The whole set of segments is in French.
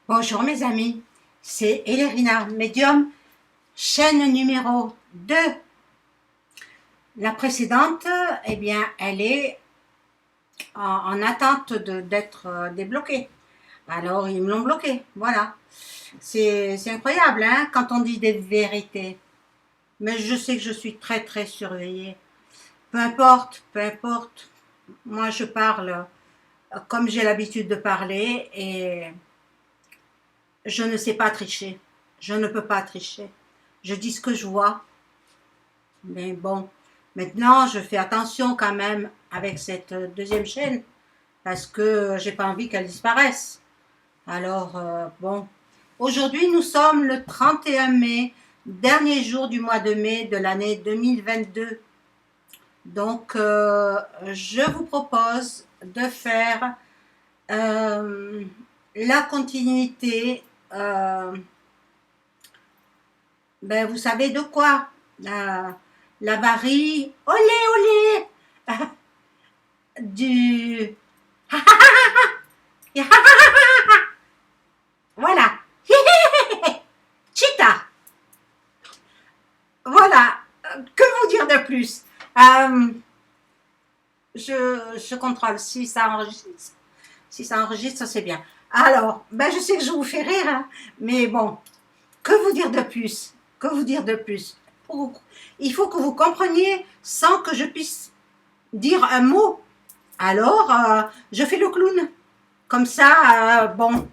Bonjour mes amis, c'est Elérina, médium, chaîne numéro 2. La précédente, eh bien, elle est en attente d'être débloquée. Alors, ils me l'ont bloquée, voilà. C'est incroyable, hein, quand on dit des vérités. Mais je sais que je suis très, très surveillée. Peu importe. Moi, je parle comme j'ai l'habitude de parler et je ne sais pas tricher. Je ne peux pas tricher. Je dis ce que je vois. Mais bon, maintenant, je fais attention quand même avec cette deuxième chaîne parce que j'ai pas envie qu'elle disparaisse. Alors, bon. Aujourd'hui, nous sommes le 31 mai, dernier jour du mois de mai de l'année 2022. Donc, je vous propose de faire euh, la continuité. Ben, vous savez de quoi? La varie, olé, olé, du, voilà, cheetah, voilà, que vous dire de plus? Je contrôle si ça enregistre. Si ça enregistre, c'est bien. Alors, ben je sais que je vous fais rire, hein, mais bon, que vous dire de plus? Que vous dire de plus? Il faut que vous compreniez sans que je puisse dire un mot. Alors, je fais le clown. Comme ça, bon,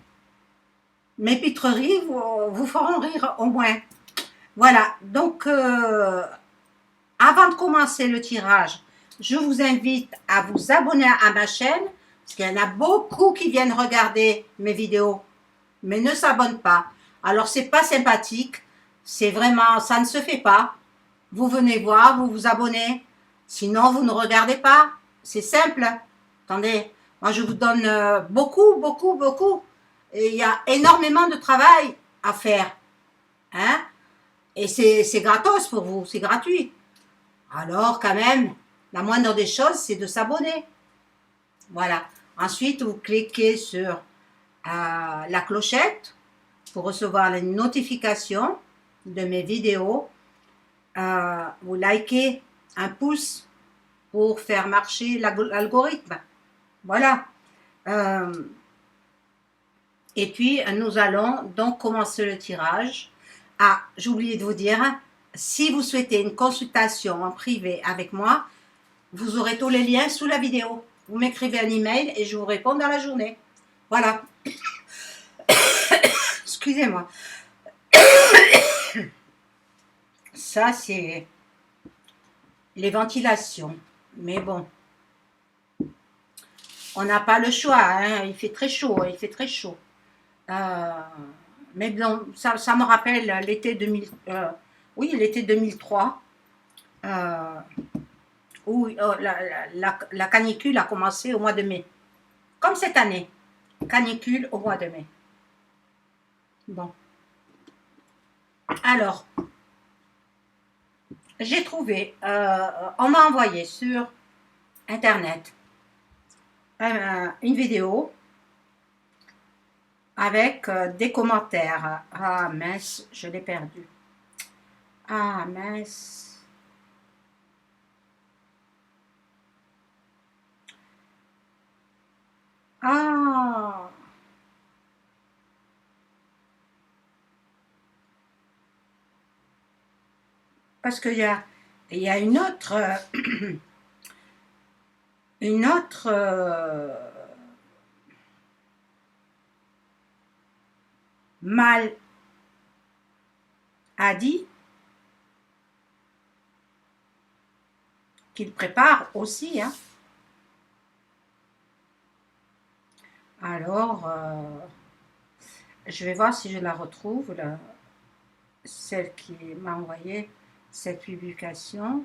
mes pitreries vous feront rire au moins. Voilà, donc, avant de commencer le tirage, je vous invite à vous abonner à ma chaîne, parce qu'il y en a beaucoup qui viennent regarder mes vidéos, mais ne s'abonnent pas. Alors, c'est pas sympathique, c'est vraiment, ça ne se fait pas. Vous venez voir, vous vous abonnez, sinon vous ne regardez pas. C'est simple. Attendez, moi je vous donne beaucoup, beaucoup, beaucoup. Et il y a énormément de travail à faire. Hein? Et c'est gratos pour vous, c'est gratuit. Alors quand même, la moindre des choses, c'est de s'abonner. Voilà. Ensuite, vous cliquez sur la clochette pour recevoir les notifications de mes vidéos. Vous likez un pouce pour faire marcher l'algorithme. Voilà. Et puis, nous allons donc commencer le tirage. Ah, j'ai oublié de vous dire, si vous souhaitez une consultation en privé avec moi, vous aurez tous les liens sous la vidéo. Vous m'écrivez un email et je vous réponds dans la journée. Voilà. Excusez-moi. Ça, c'est les ventilations. Mais bon, on n'a pas le choix. Hein. Il fait très chaud. Il fait très chaud. Mais bon, ça me rappelle l'été 2000. Oui, l'été 2003. Où la canicule a commencé au mois de mai. Comme cette année. Canicule au mois de mai. Bon. Alors, j'ai trouvé, on m'a envoyé sur Internet une vidéo avec des commentaires. Ah mince, je l'ai perdu. Ah mince. Ah. Parce qu'il y a une autre, mal a dit qu'il prépare aussi. Hein. Alors, je vais voir si je la retrouve, celle qui m'a envoyé cette publication.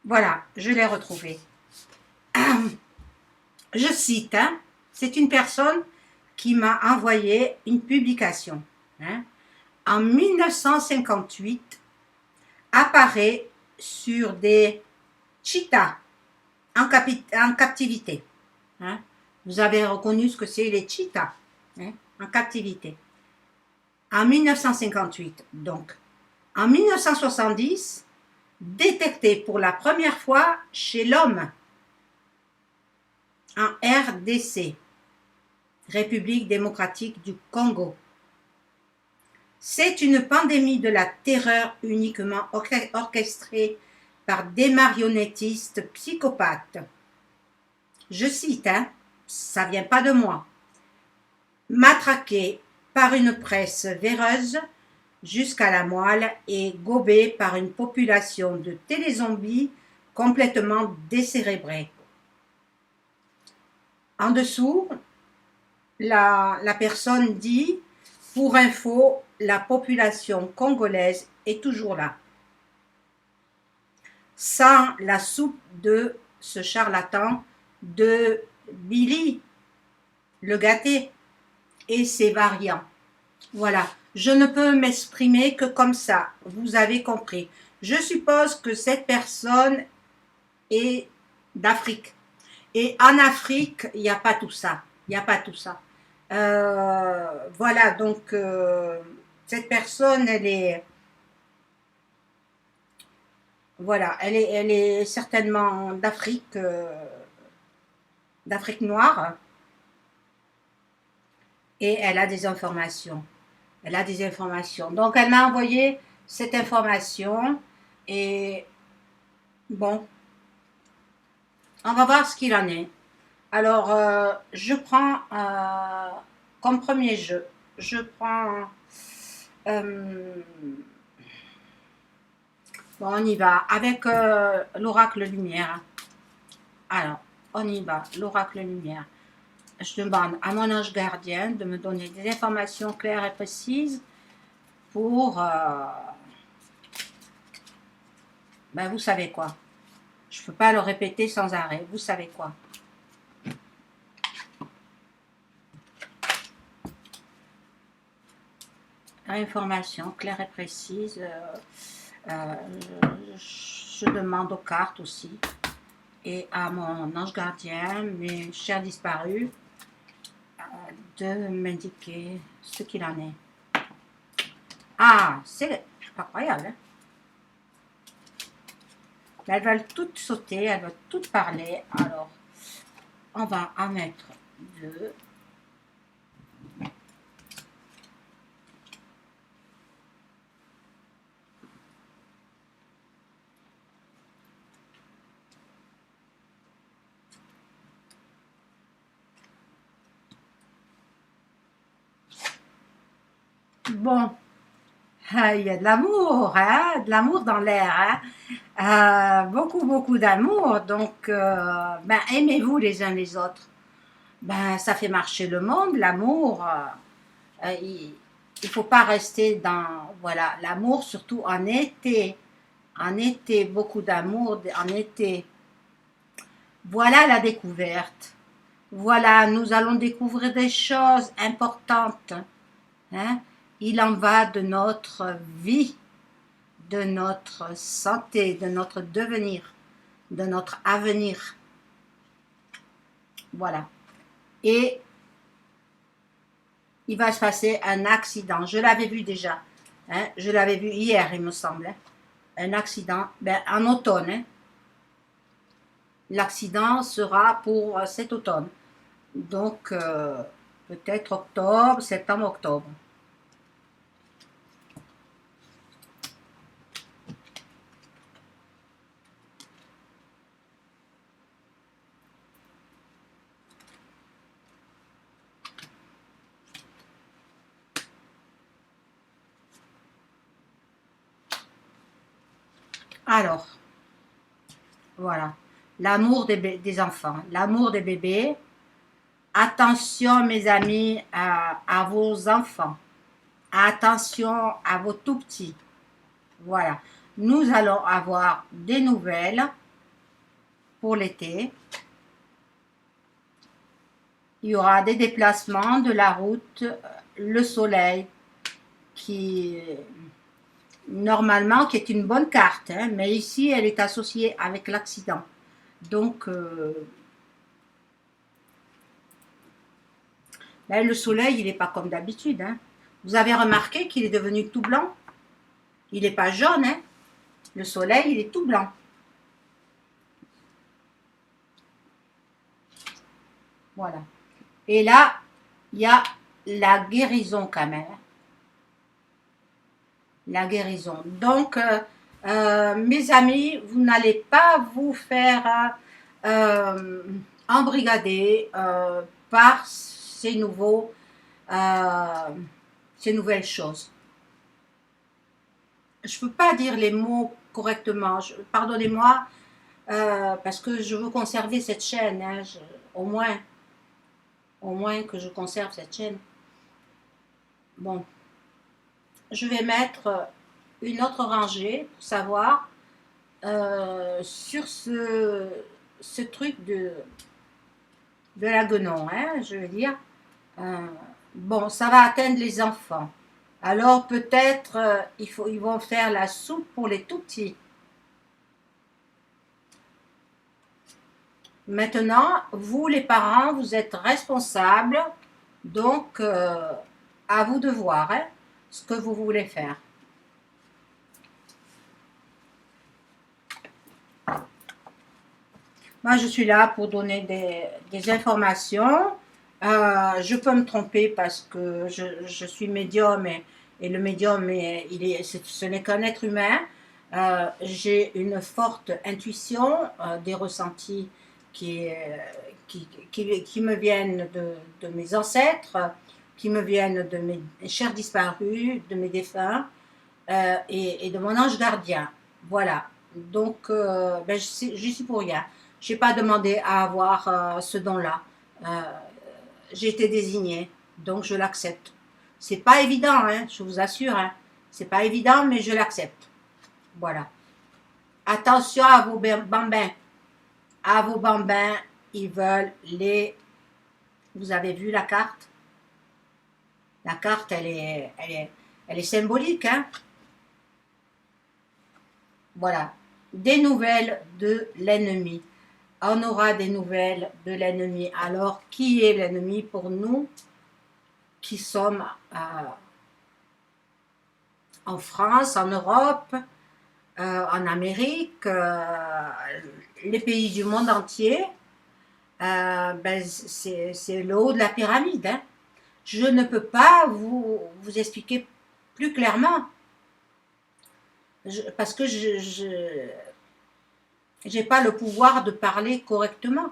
Voilà, je l'ai retrouvée. Je cite, hein, c'est une personne qui m'a envoyé une publication. Hein. En 1958, apparaît sur des cheetahs en captivité. Hein. Vous avez reconnu ce que c'est les cheetahs, hein, en captivité. En 1958, donc. En 1970, détecté pour la première fois chez l'homme en RDC, République démocratique du Congo. C'est une pandémie de la terreur uniquement orchestrée par des marionnettistes psychopathes. Je cite, hein, ça vient pas de moi. Matraqués par une presse véreuse jusqu'à la moelle et gobés par une population de télézombies complètement décérébrés. En dessous, la personne dit, pour info, la population congolaise est toujours là. Sans la soupe de ce charlatan de Billy le gâté et ses variants. Voilà, je ne peux m'exprimer que comme ça, vous avez compris. Je suppose que cette personne est d'Afrique. Et en Afrique, il n'y a pas tout ça. Il n'y a pas tout ça. Voilà, donc cette personne, elle est... Voilà, elle est certainement d'Afrique noire. Et elle a des informations. Elle a des informations. Donc, elle m'a envoyé cette information. Et bon, on va voir ce qu'il en est. Alors, je prends comme premier jeu, je prends... bon, on y va avec l'oracle lumière. Alors, on y va, l'oracle lumière. Je demande à mon ange gardien de me donner des informations claires et précises pour... ben, vous savez quoi. Je ne peux pas le répéter sans arrêt. Vous savez quoi. Information claire et précise. Je demande aux cartes aussi. Et à mon ange gardien, mes chers disparus, de m'indiquer ce qu'il en est. Ah, c'est incroyable. Hein? Elles veulent toutes sauter, elles veulent toutes parler. Alors, on va en mettre deux. Bon, il y a de l'amour, hein, de l'amour dans l'air, hein. Beaucoup, beaucoup d'amour. Donc, ben, aimez-vous les uns les autres. Ben, ça fait marcher le monde, l'amour. Il ne faut pas rester dans, voilà, l'amour, surtout en été. En été, beaucoup d'amour en été. Voilà la découverte. Voilà, nous allons découvrir des choses importantes. Hein? Il en va de notre vie, de notre santé, de notre devenir, de notre avenir. Voilà. Et il va se passer un accident. Je l'avais vu déjà. Hein? Je l'avais vu hier, il me semble. Hein? Un accident, ben, en automne. Hein? L'accident sera pour cet automne. Donc, peut-être octobre, septembre, octobre. Alors, voilà. L'amour des enfants, l'amour des bébés. Attention, mes amis, à vos enfants. Attention à vos tout petits. Voilà. Nous allons avoir des nouvelles pour l'été. Il y aura des déplacements de la route, le soleil qui normalement, qui est une bonne carte, hein, mais ici, elle est associée avec l'accident. Donc, ben, le soleil, il n'est pas comme d'habitude. Hein. Vous avez remarqué qu'il est devenu tout blanc? Il n'est pas jaune, hein. Le soleil, il est tout blanc. Voilà. Et là, il y a la guérison quand même. La guérison. Donc, mes amis, vous n'allez pas vous faire embrigader par euh, ces nouvelles choses. Je ne peux pas dire les mots correctement. Pardonnez-moi, parce que je veux conserver cette chaîne. Hein, au moins que je conserve cette chaîne. Bon, je vais mettre une autre rangée pour savoir sur ce truc de la guenon, hein, je veux dire. Euh, bon, ça va atteindre les enfants. Alors peut-être ils vont faire la soupe pour les tout petits. Maintenant, vous les parents, vous êtes responsables, donc à vous de voir hein, ce que vous voulez faire. Moi, je suis là pour donner des informations. Je peux me tromper parce que je suis médium et le médium, ce n'est qu'un être humain. J'ai une forte intuition, des ressentis qui, qui me viennent de mes ancêtres, qui me viennent de mes chers disparus, de mes défunts et de mon ange gardien. Voilà. Donc, ben, je suis pour rien. Je n'ai pas demandé à avoir ce don-là. Euh, j'ai été désignée, donc je l'accepte. C'est pas évident, hein, je vous assure. Hein. C'est pas évident, mais je l'accepte. Voilà. Attention à vos bambins. À vos bambins, ils veulent les... Vous avez vu la carte? La carte, elle est symbolique, hein. Voilà. Des nouvelles de l'ennemi. On aura des nouvelles de l'ennemi. Alors, qui est l'ennemi pour nous qui sommes en France, en Europe, en Amérique, les pays du monde entier? Ben, c'est le haut de la pyramide. Hein. Je ne peux pas vous expliquer plus clairement. Parce que je n'ai pas le pouvoir de parler correctement.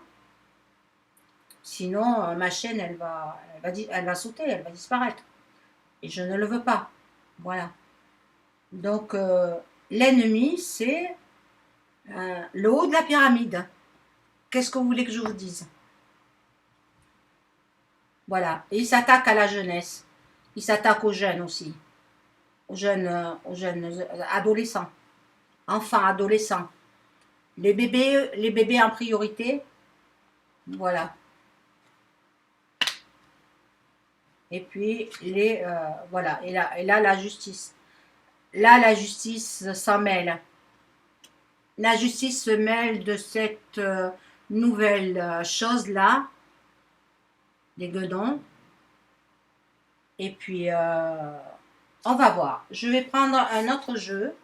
Sinon, ma chaîne, elle va sauter, elle va disparaître. Et je ne le veux pas. Voilà. Donc, l'ennemi, c'est le haut de la pyramide. Qu'est-ce que vous voulez que je vous dise? Voilà. Et il s'attaque à la jeunesse. Il s'attaque aux jeunes aussi. Aux jeunes adolescents. Enfants, adolescents. Les bébés en priorité. Voilà. Et puis, voilà. Et là, la justice. Là, la justice s'en mêle. La justice se mêle de cette nouvelle chose-là, des guedons. Et puis, on va voir. Je vais prendre un autre jeu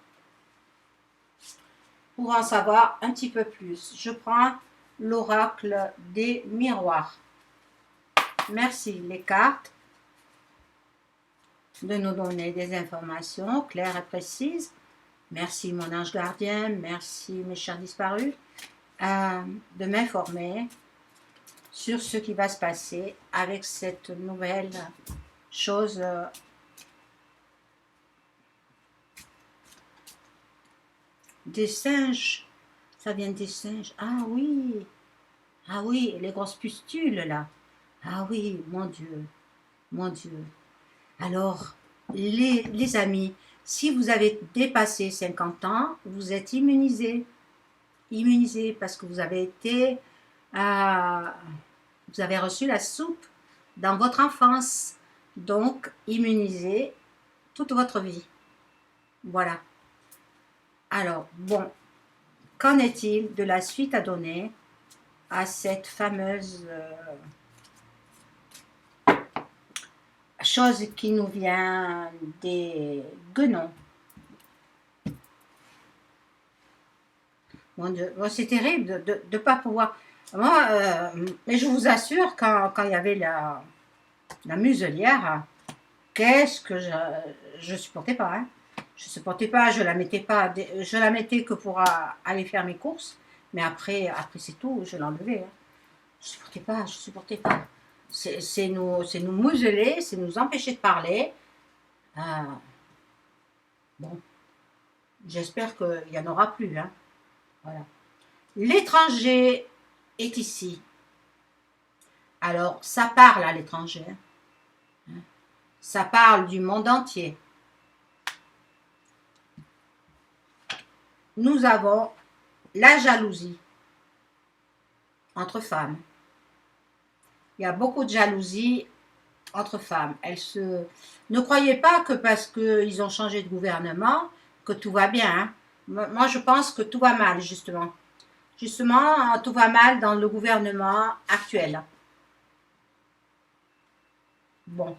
pour en savoir un petit peu plus. Je prends l'oracle des miroirs. Merci les cartes de nous donner des informations claires et précises. Merci mon ange gardien, merci mes chers disparus, de m'informer sur ce qui va se passer avec cette nouvelle chose. Des singes, ça vient des singes. Ah oui, les grosses pustules là. Ah oui, mon Dieu, mon Dieu. Alors, les amis, si vous avez dépassé 50 ans, vous êtes immunisés. Immunisés parce que vous avez vous avez reçu la soupe dans votre enfance. Donc, immunisés toute votre vie. Voilà. Alors, bon, qu'en est-il de la suite à donner à cette fameuse chose qui nous vient des guenons? Mon Dieu, bon, c'est terrible de ne pas pouvoir. Moi, mais je vous assure, quand il y avait la muselière, qu'est-ce que je supportais pas, hein. Je supportais pas, je la mettais pas, je la mettais que pour aller faire mes courses, mais après c'est tout, je l'enlevais, hein. Je supportais pas, je supportais pas. C'est nous museler, c'est nous empêcher de parler. Ah, bon, j'espère qu'il y en aura plus, hein. Voilà. L'étranger est ici. Alors, ça parle à l'étranger, hein. Ça parle du monde entier. Nous avons la jalousie entre femmes. Il y a beaucoup de jalousie entre femmes. Ne croyez pas que parce qu'ils ont changé de gouvernement, que tout va bien, hein. Moi, je pense que tout va mal, justement. Justement, tout va mal dans le gouvernement actuel. Bon,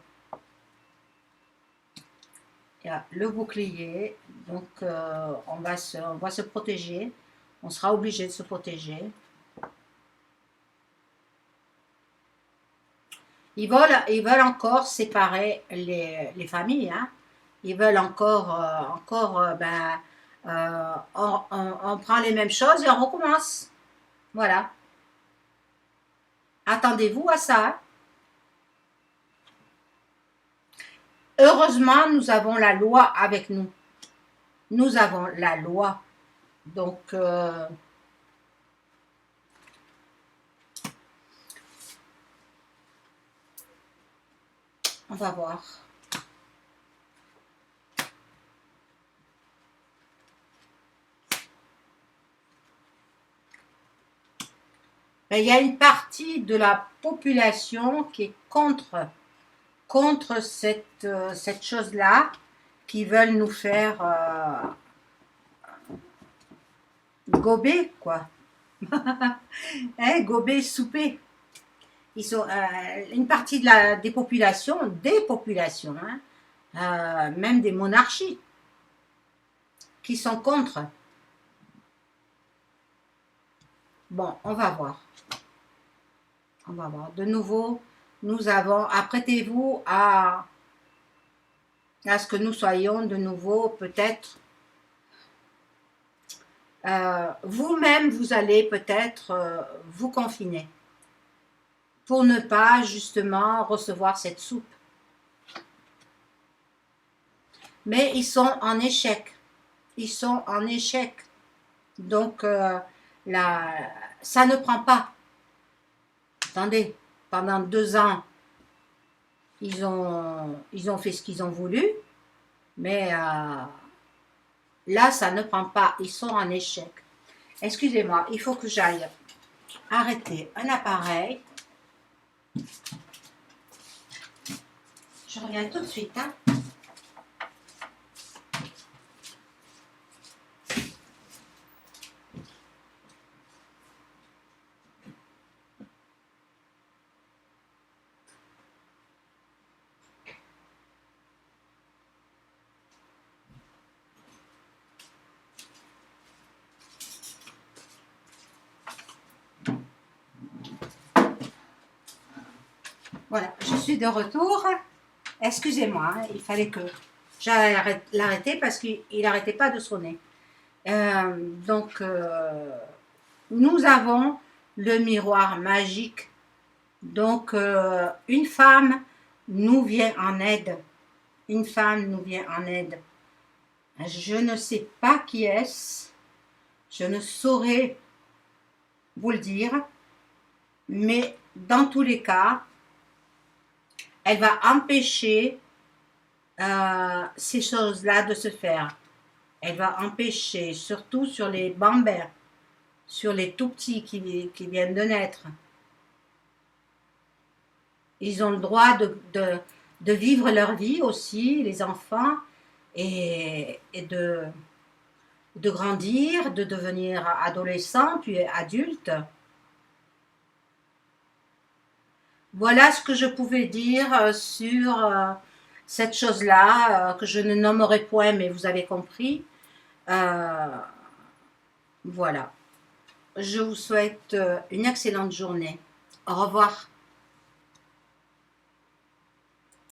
il y a le bouclier, donc on va se protéger. On sera obligé de se protéger. Ils veulent encore séparer les familles, hein. Ils veulent on prend les mêmes choses et on recommence. Voilà. Attendez-vous à ça, hein. Heureusement, nous avons la loi avec nous. Nous avons la loi. Donc, on va voir. Il y a une partie de la population qui est contre cette chose-là, qui veulent nous faire gober, quoi. Hein, gober, souper. Ils sont une partie des populations, hein, même des monarchies, qui sont contre. Bon, on va voir. On va voir. De nouveau, nous avons, apprêtez-vous à ce que nous soyons de nouveau peut-être, vous-même, vous allez peut-être vous confiner pour ne pas justement recevoir cette soupe. Mais ils sont en échec. Ils sont en échec. Donc, ça ne prend pas. Attendez, pendant 2 ans, ils ont fait ce qu'ils ont voulu, mais là, ça ne prend pas. Ils sont en échec. Excusez-moi, il faut que j'aille arrêter un appareil. Je reviens tout de suite, hein. Voilà, je suis de retour. Excusez-moi, hein, il fallait que j'aille l'arrêter parce qu'il n'arrêtait pas de sonner. Donc, nous avons le miroir magique. Donc, une femme nous vient en aide. Une femme nous vient en aide. Je ne sais pas qui est-ce. Je ne saurais vous le dire. Mais dans tous les cas, elle va empêcher ces choses-là de se faire. Elle va empêcher, surtout sur les bambins, sur les tout petits qui viennent de naître. Ils ont le droit de vivre leur vie aussi, les enfants. et de grandir, de devenir adolescent, puis adulte. Voilà ce que je pouvais dire sur cette chose-là, que je ne nommerai point, mais vous avez compris. Euh, voilà. Je vous souhaite une excellente journée. Au revoir.